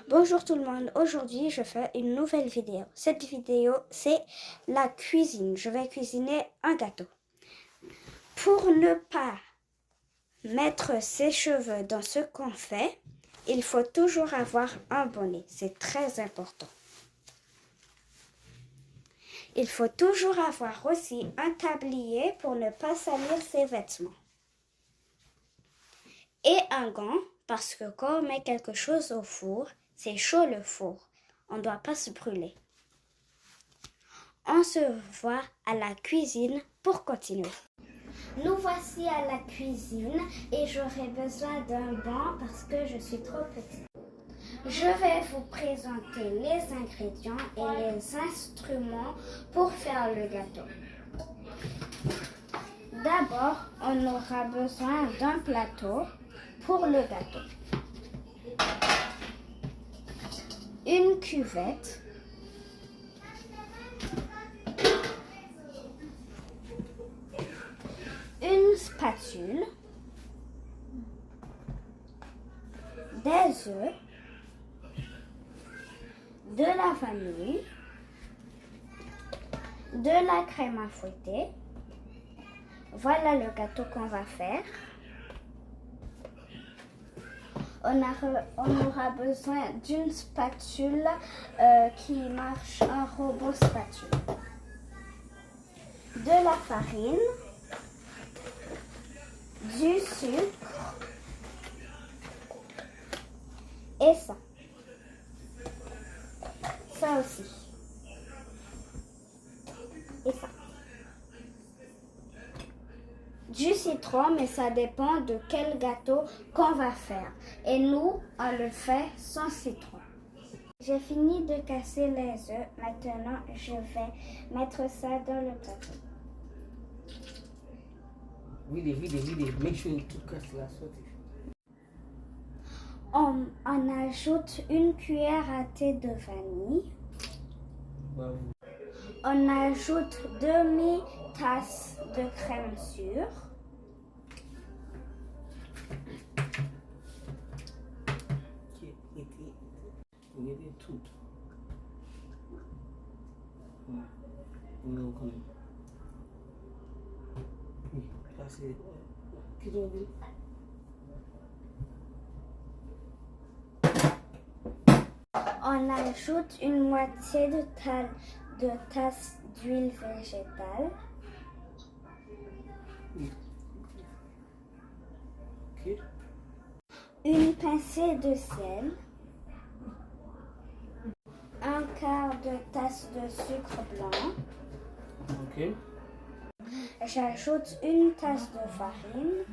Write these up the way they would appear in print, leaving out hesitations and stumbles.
Bonjour tout le monde, aujourd'hui je fais une nouvelle vidéo. Cette vidéo c'est la cuisine. Je vais cuisiner un gâteau. Pour ne pas mettre ses cheveux dans ce qu'on fait, il faut toujours avoir un bonnet. C'est très important. Il faut toujours avoir aussi un tablier pour ne pas salir ses vêtements. Et un gant parce que quand on met quelque chose au four, c'est chaud le four. On ne doit pas se brûler. On se voit à la cuisine pour continuer. Nous voici à la cuisine et j'aurai besoin d'un banc parce que je suis trop petite. Je vais vous présenter les ingrédients et les instruments pour faire le gâteau. D'abord, on aura besoin d'un plateau pour le gâteau. Une cuvette, une spatule, des œufs, de la vanille, de la crème à fouetter. Voilà le gâteau qu'on va faire. On aura besoin d'une spatule qui marche, un robot spatule. De la farine, du sucre et ça. Ça aussi. Et ça. Du citron, mais ça dépend de quel gâteau qu'on va faire. Et nous, on le fait sans citron. J'ai fini de casser les œufs. Maintenant, je vais mettre ça dans le plateau. Vide. Make sure tu casses la sauté. On ajoute une cuillère à thé de vanille. Bravo. On ajoute demi-tasse de crème sûre. Il y a des tout. Non, comme. Oui, là c'est. Qu'est-ce qu'on dit? On ajoute une moitié de tasse d'huile végétale. Oui. Ok. Une pincée de sel. Un quart de tasse de sucre blanc. Ok. J'ajoute une tasse de farine.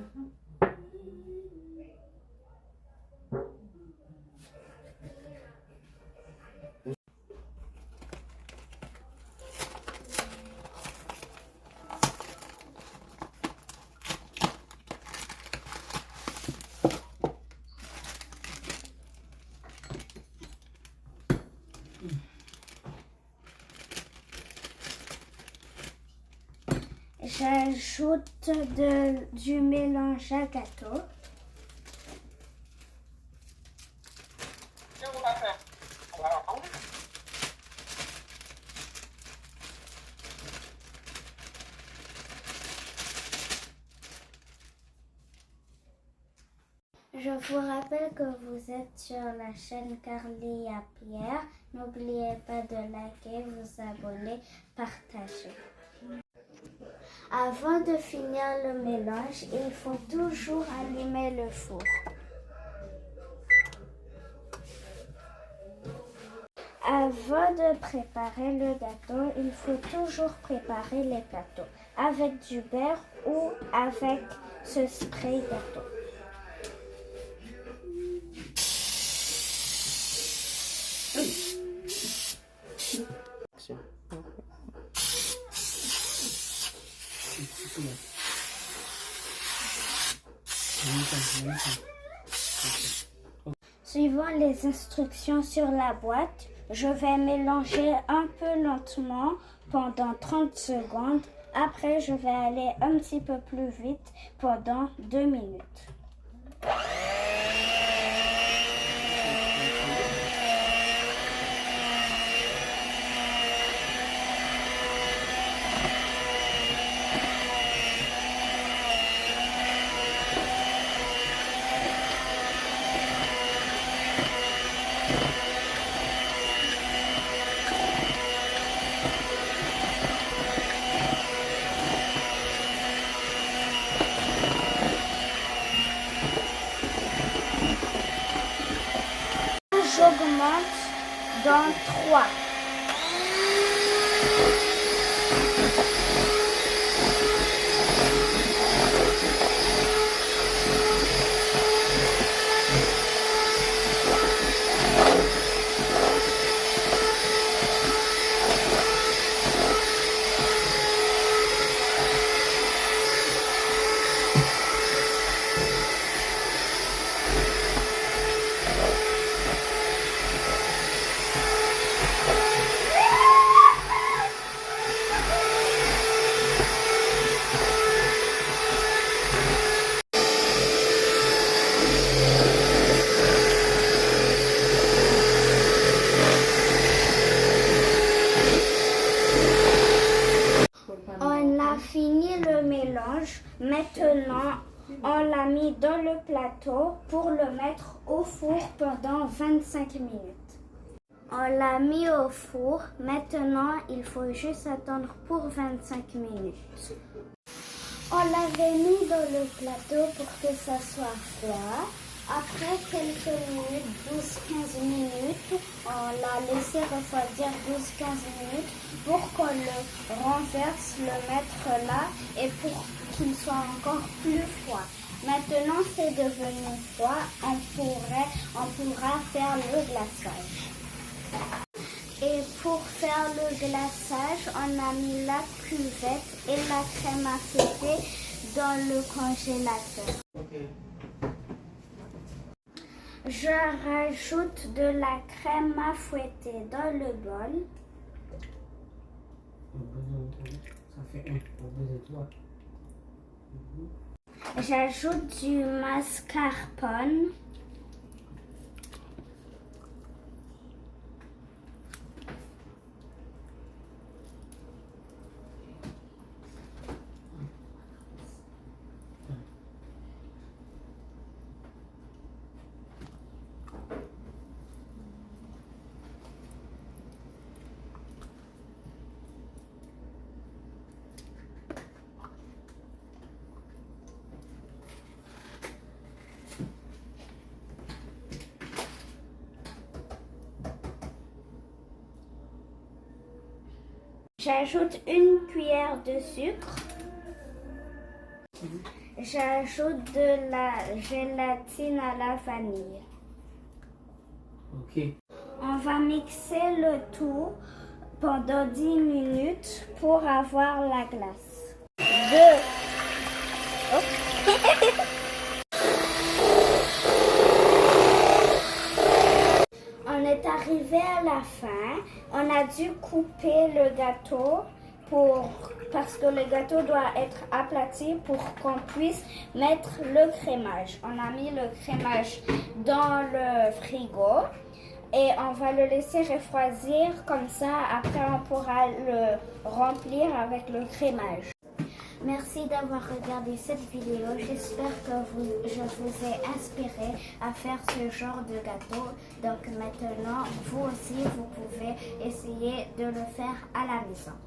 J'ajoute du mélange à gâteau. Je vous rappelle que vous êtes sur la chaîne Carly à Pierre. N'oubliez pas de liker, vous abonner, partager. Avant de finir le mélange, il faut toujours allumer le four. Avant de préparer le gâteau, il faut toujours préparer les plateaux avec du beurre ou avec ce spray gâteau. Suivant les instructions sur la boîte, je vais mélanger un peu lentement pendant 30 secondes. Après, je vais aller un petit peu plus vite pendant 2 minutes. augmente dans 3. On a fini le mélange. Maintenant, on l'a mis dans le plateau pour le mettre au four pendant 25 minutes. On l'a mis au four. Maintenant, il faut juste attendre pour 25 minutes. On l'avait mis dans le plateau pour que ça soit froid. Après quelques minutes, 12-15 minutes, on l'a laissé refroidir 12-15 minutes pour qu'on le renverse, le mettre là et pour qu'il soit encore plus froid. Maintenant, c'est devenu froid, on pourra faire le glaçage. Et pour faire le glaçage, on a mis la cuvette et la crème à fouetter dans le congélateur. Okay. Je rajoute de la crème à fouetter dans le bol. Ça fait 1, on besoin de 3. J'ajoute du mascarpone. J'ajoute une cuillère de sucre. J'ajoute de la gélatine à la vanille. Ok. On va mixer le tout pendant 10 minutes pour avoir la glace. 2. On est arrivé à la fin. On a dû couper le gâteau parce que le gâteau doit être aplati pour qu'on puisse mettre le crémage. On a mis le crémage dans le frigo et on va le laisser refroidir comme ça. Après, on pourra le remplir avec le crémage. Merci d'avoir regardé cette vidéo. J'espère que je vous ai inspiré à faire ce genre de gâteau. Donc maintenant, vous aussi, vous pouvez essayer de le faire à la maison.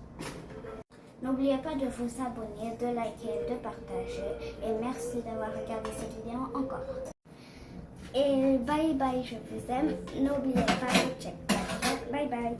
N'oubliez pas de vous abonner, de liker, de partager. Et merci d'avoir regardé cette vidéo encore. Et bye bye, je vous aime. N'oubliez pas de check. Bye bye.